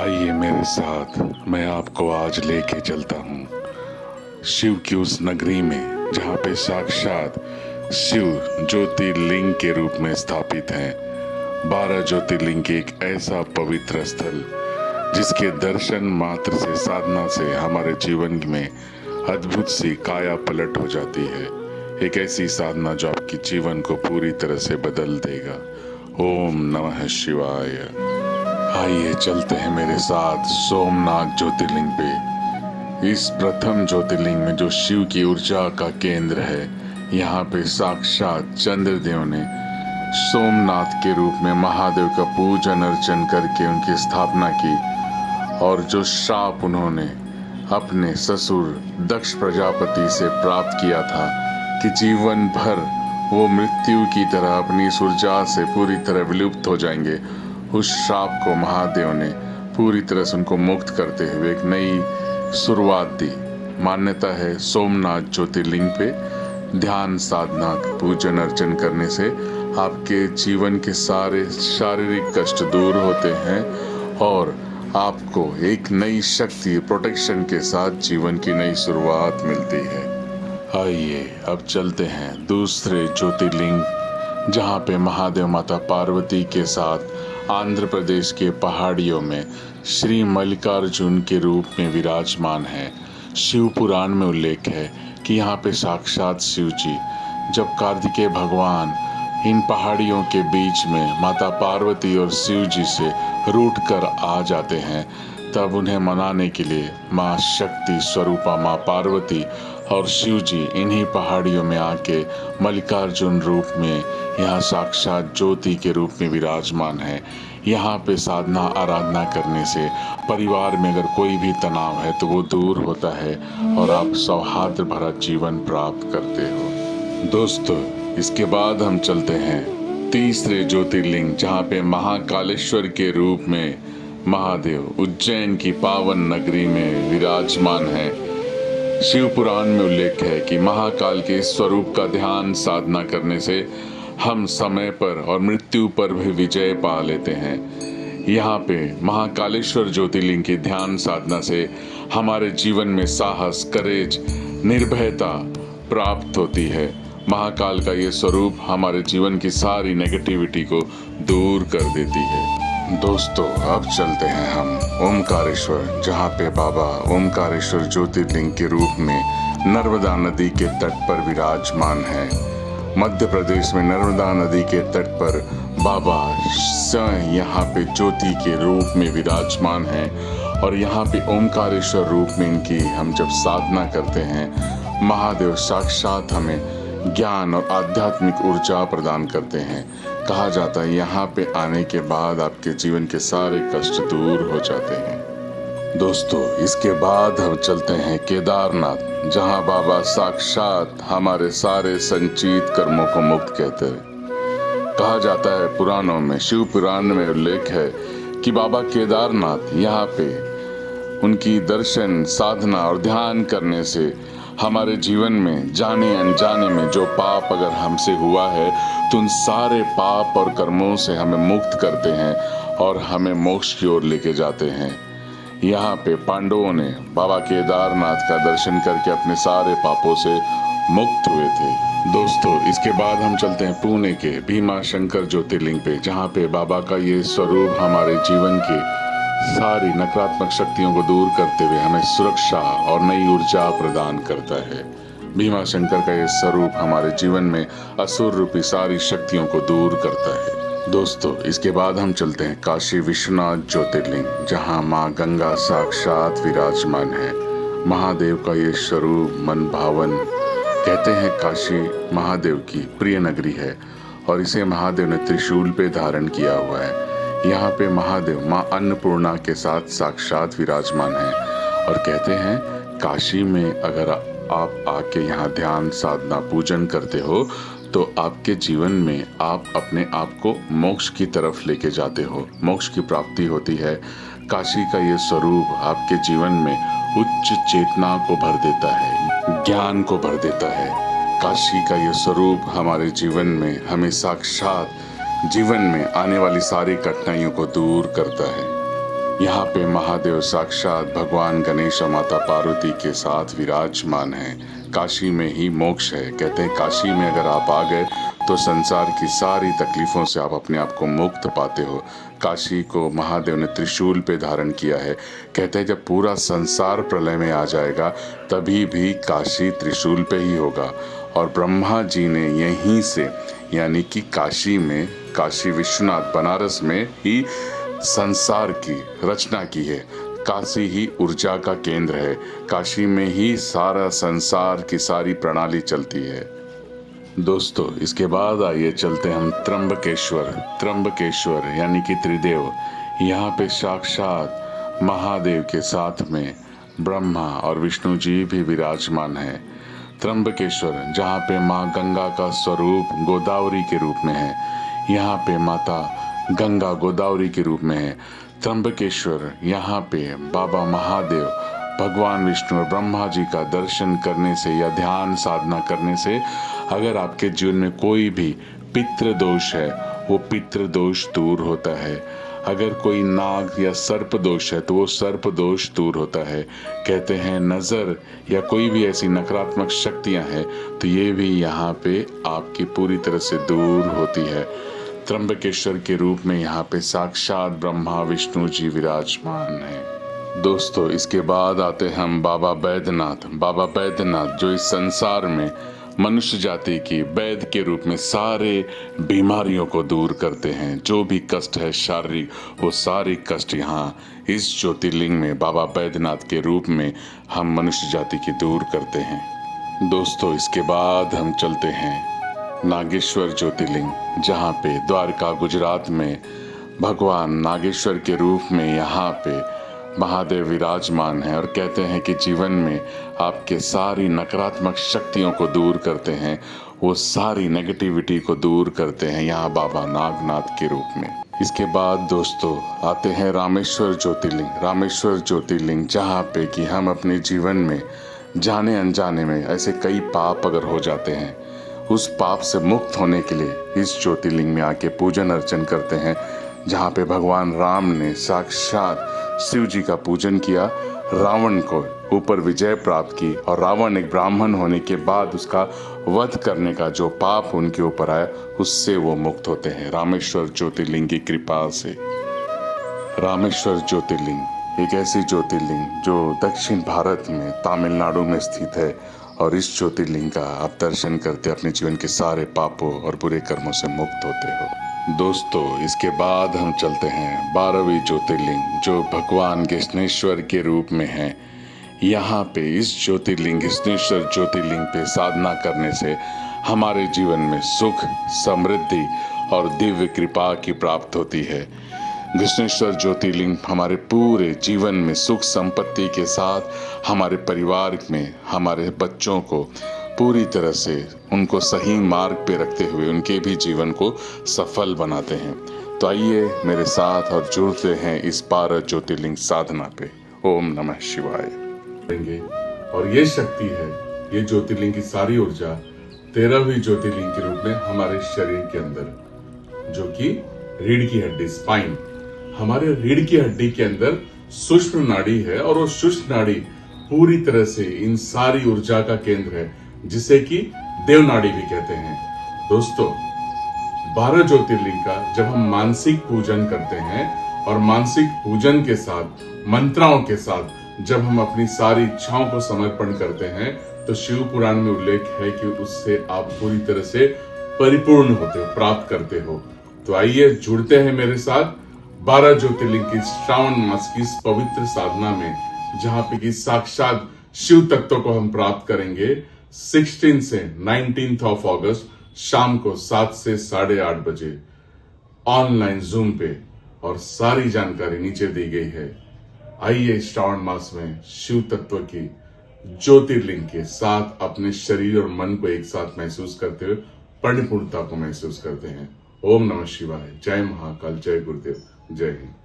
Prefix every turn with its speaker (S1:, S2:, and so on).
S1: आइए मेरे साथ, मैं आपको आज लेके चलता हूँ शिव की उस नगरी में जहाँ पे साक्षात शिव ज्योतिर्लिंग के रूप में स्थापित हैं। 12 ज्योतिर्लिंग के एक ऐसा पवित्र स्थल जिसके दर्शन मात्र से, साधना से हमारे जीवन में अद्भुत सी काया पलट हो जाती है। एक ऐसी साधना जो आपके जीवन को पूरी तरह से बदल देगा। ओम नमः शिवाय। आइए चलते हैं मेरे साथ सोमनाथ ज्योतिर्लिंग पे। इस प्रथम ज्योतिर्लिंग में जो शिव की ऊर्जा का केंद्र है, यहाँ पे साक्षात चंद्रदेव ने सोमनाथ के रूप में महादेव का पूजन अर्चन करके उनकी स्थापना की। और जो श्राप उन्होंने अपने ससुर दक्ष प्रजापति से प्राप्त किया था कि जीवन भर वो मृत्यु की तरह अपनी इस ऊर्जा से पूरी तरह विलुप्त हो जाएंगे, उस श्राप को महादेव ने पूरी तरह से उनको मुक्त करते हुए एक नई शुरुआत दी। मान्यता है सोमनाथ ज्योतिर्लिंग पे ध्यान, साधना, पूजन अर्चन करने से आपके जीवन के सारे शारीरिक कष्ट दूर होते हैं और आपको एक नई शक्ति, प्रोटेक्शन के साथ जीवन की नई शुरुआत मिलती है। आइए अब चलते हैं दूसरे ज्योतिर्लिंग, जहाँ पे महादेव माता पार्वती के साथ आंध्र प्रदेश के पहाड़ियों में श्री मल्लिकार्जुन के रूप में विराजमान है। शिव पुराण में उल्लेख है कि यहाँ पे साक्षात शिव जी जब कार्तिकेय भगवान इन पहाड़ियों के बीच में माता पार्वती और शिव जी से रूठ कर आ जाते हैं, तब उन्हें मनाने के लिए माँ शक्ति स्वरूपा माँ पार्वती और शिव जी इन्हीं पहाड़ियों में आके मल्लिकार्जुन रूप में यहाँ साक्षात ज्योति के रूप में विराजमान है। यहाँ पे साधना आराधना करने से परिवार में अगर कोई भी तनाव है तो वो दूर होता है और आप सौहार्द भरा जीवन प्राप्त करते हो। दोस्तों, इसके बाद हम चलते हैं तीसरे ज्योतिर्लिंग, जहाँ पे महाकालेश्वर के रूप में महादेव उज्जैन की पावन नगरी में विराजमान है। शिव पुराण में उल्लेख है कि महाकाल के स्वरूप का ध्यान साधना करने से हम समय पर और मृत्यु पर भी विजय पा लेते हैं। यहाँ पे महाकालेश्वर ज्योतिर्लिंग की ध्यान साधना से हमारे जीवन में साहस, करेज, निर्भयता प्राप्त होती है। महाकाल का ये स्वरूप हमारे जीवन की सारी नेगेटिविटी को दूर कर देती है। दोस्तों, अब चलते हैं हम ओमकारेश्वर, जहाँ पे बाबा ओमकारेश्वर ज्योतिर्लिंग के रूप में नर्मदा नदी के तट पर विराजमान है। मध्य प्रदेश में नर्मदा नदी के तट पर बाबा स्वयं यहाँ पे ज्योति के रूप में विराजमान है। और यहाँ पे ओमकारेश्वर रूप में इनकी हम जब साधना करते हैं, महादेव साक्षात हमें ज्ञान और आध्यात्मिक ऊर्जा प्रदान करते हैं। कहा जाता है यहाँ पे आने के बाद आपके जीवन के सारे कष्ट दूर हो जाते हैं। दोस्तों, इसके बाद हम चलते हैं केदारनाथ, जहाँ बाबा साक्षात हमारे सारे संचित कर्मों को मुक्त कहते हैं। कहा जाता है पुराणों में, शिव पुराण में उल्लेख है कि बाबा केदारनाथ यहाँ पे उनकी दर्शन, साधना और ध्यान करने से हमारे जीवन में जाने अनजाने में जो पाप अगर हमसे हुआ है तो उन सारे पाप और कर्मों से हमें मुक्त करते हैं और हमें मोक्ष की ओर लेके जाते हैं। यहाँ पे पांडवों ने बाबा केदारनाथ का दर्शन करके अपने सारे पापों से मुक्त हुए थे। दोस्तों, इसके बाद हम चलते हैं पुणे के भीमा शंकर ज्योतिर्लिंग पे, जहाँ पे बाबा का ये स्वरूप हमारे जीवन के सारी नकारात्मक शक्तियों को दूर करते हुए हमें सुरक्षा और नई ऊर्जा प्रदान करता है। भीमा शंकर का ये स्वरूप हमारे जीवन में असुर रूपी सारी शक्तियों को दूर करता है। दोस्तों, इसके बाद हम चलते हैं काशी विश्वनाथ ज्योतिर्लिंग, जहाँ माँ गंगा साक्षात विराजमान है। महादेव का ये स्वरूप मन भावन, कहते हैं काशी महादेव की प्रिय नगरी है और इसे महादेव ने त्रिशूल पे धारण किया हुआ है। यहाँ पे महादेव माँ अन्नपूर्णा के साथ साक्षात विराजमान है और कहते हैं काशी में अगर आप आके यहाँ ध्यान, साधना, पूजन करते हो तो आपके जीवन में आप अपने आप को मोक्ष की तरफ लेके जाते हो, मोक्ष की प्राप्ति होती है। काशी का ये स्वरूप आपके जीवन में उच्च चेतना को भर देता है, ज्ञान को भर देता है। काशी का ये स्वरूप हमारे जीवन में हमें साक्षात जीवन में आने वाली सारी कठिनाइयों को दूर करता है। यहाँ पे महादेव साक्षात भगवान गणेश और माता पार्वती के साथ विराजमान हैं। काशी में ही मोक्ष है। कहते हैं काशी में अगर आप आ गए तो संसार की सारी तकलीफ़ों से आप अपने आप को मुक्त पाते हो। काशी को महादेव ने त्रिशूल पे धारण किया है। कहते हैं जब पूरा संसार प्रलय में आ जाएगा तभी भी काशी त्रिशूल पे ही होगा। और ब्रह्मा जी ने यहीं से यानी कि काशी में, काशी विश्वनाथ बनारस में ही संसार की रचना की है। काशी ही ऊर्जा का केंद्र है। काशी में ही सारा संसार की सारी प्रणाली चलती है। दोस्तों इसके बाद आइए चलते हम त्र्यंबकेश्वर यानी कि त्रिदेव। यहाँ पे साक्षात महादेव के साथ में ब्रह्मा और विष्णु जी भी विराजमान है। त्र्यंबकेश्वर जहाँ पे माँ गंगा का स्वरूप गोदावरी के रूप में है। यहाँ पे माता गंगा गोदावरी के रूप में है। त्र्यंबकेश्वर यहाँ पे बाबा महादेव, भगवान विष्णु और ब्रह्मा जी का दर्शन करने से या ध्यान साधना करने से अगर आपके जीवन में कोई भी पितृ दोष है वो पितृ दोष दूर होता है। अगर कोई नाग या सर्प दोष है तो वो सर्प दोष दूर होता है। कहते हैं नज़र या कोई भी ऐसी नकारात्मक शक्तियां हैं तो ये भी यहाँ पे आपकी पूरी तरह से दूर होती है। त्र्यंबकेश्वर के रूप में यहाँ पे साक्षात ब्रह्मा विष्णु जी विराजमान हैं। दोस्तों इसके बाद आते हम बाबा बैद्यनाथ जो इस संसार में मनुष्य जाति की वैद्य के रूप में सारे बीमारियों को दूर करते हैं। जो भी कष्ट है शारीरिक, वो सारे कष्ट यहाँ इस ज्योतिर्लिंग में बाबा बैद्यनाथ के रूप में हम मनुष्य जाति की दूर करते हैं। दोस्तों इसके बाद हम चलते हैं नागेश्वर ज्योतिर्लिंग, जहाँ पे द्वारका गुजरात में भगवान नागेश्वर के रूप में यहाँ पे महादेव विराजमान है। और कहते हैं कि जीवन में आपके सारी नकारात्मक शक्तियों को दूर करते हैं, वो सारी नेगेटिविटी को दूर करते हैं यहाँ बाबा नागनाथ के रूप में। इसके बाद दोस्तों आते हैं रामेश्वर ज्योतिर्लिंग जहाँ पे कि हम अपने जीवन में जाने अनजाने में ऐसे कई पाप अगर हो जाते हैं, उस पाप से मुक्त होने के लिए इस ज्योतिर्लिंग में आके पूजन अर्चन करते हैं। जहाँ पे भगवान राम ने साक्षात शिव जी का पूजन किया, रावण को ऊपर विजय प्राप्त की और रावण एक ब्राह्मण होने के बाद उसका वध करने का जो पाप उनके ऊपर आया उससे वो मुक्त होते हैं रामेश्वर ज्योतिर्लिंग की कृपा से। रामेश्वर ज्योतिर्लिंग एक ऐसी ज्योतिर्लिंग जो दक्षिण भारत में तमिलनाडु में स्थित है। और इस ज्योतिर्लिंग का आप दर्शन करते अपने जीवन के सारे पापों और बुरे कर्मों से मुक्त होते हो। दोस्तों इसके बाद हम चलते हैं 12वीं ज्योतिर्लिंग जो भगवान कृष्णेश्वर के रूप में है। यहाँ पे इस ज्योतिर्लिंग कृष्णेश्वर ज्योतिर्लिंग पे साधना करने से हमारे जीवन में सुख, समृद्धि और दिव्य कृपा की प्राप्त होती है। कृष्णेश्वर ज्योतिर्लिंग हमारे पूरे जीवन में सुख संपत्ति के साथ हमारे परिवार में हमारे बच्चों को पूरी तरह से उनको सही मार्ग पे रखते हुए उनके भी जीवन को सफल बनाते हैं। तो आइए मेरे साथ और जुड़ते हैं इस 12 ज्योतिर्लिंग साधना पे। ओम नमः शिवाय। और ये शक्ति है, ये ज्योतिर्लिंग की सारी ऊर्जा 13वीं ज्योतिर्लिंग के रूप में हमारे शरीर के अंदर, जो कि रीढ़ की हड्डी, स्पाइन, हमारे रीढ़ की हड्डी के अंदर सूक्ष्म नाड़ी है। और वो सूक्ष्म नाड़ी पूरी तरह से इन सारी ऊर्जा का केंद्र है, जिसे कि देव नाड़ी भी कहते हैं। दोस्तों 12 ज्योतिर्लिंग का जब हम मानसिक पूजन करते हैं और मानसिक पूजन के साथ मंत्राओं के साथ जब हम अपनी सारी इच्छाओं को समर्पण करते हैं तो शिव पुराण में उल्लेख है कि उससे आप पूरी तरह से परिपूर्ण होते हो, प्राप्त करते हो। तो आइए जुड़ते हैं मेरे साथ 12 ज्योतिर्लिंग की श्रावण मास की इस पवित्र साधना में, जहां पे कि साक्षात शिव तत्व को हम प्राप्त करेंगे 16 से 19 ऑफ अगस्त शाम को 7 से 8:30 बजे ऑनलाइन जूम पे। और सारी जानकारी नीचे दी गई है। आइए श्रावण मास में शिव तत्व की ज्योतिर्लिंग के साथ अपने शरीर और मन को एक साथ महसूस करते हुए परिपूर्णता को महसूस करते हैं। ओम नमः शिवाय। जय महाकाल, जय गुरुदेव, जय हिंद।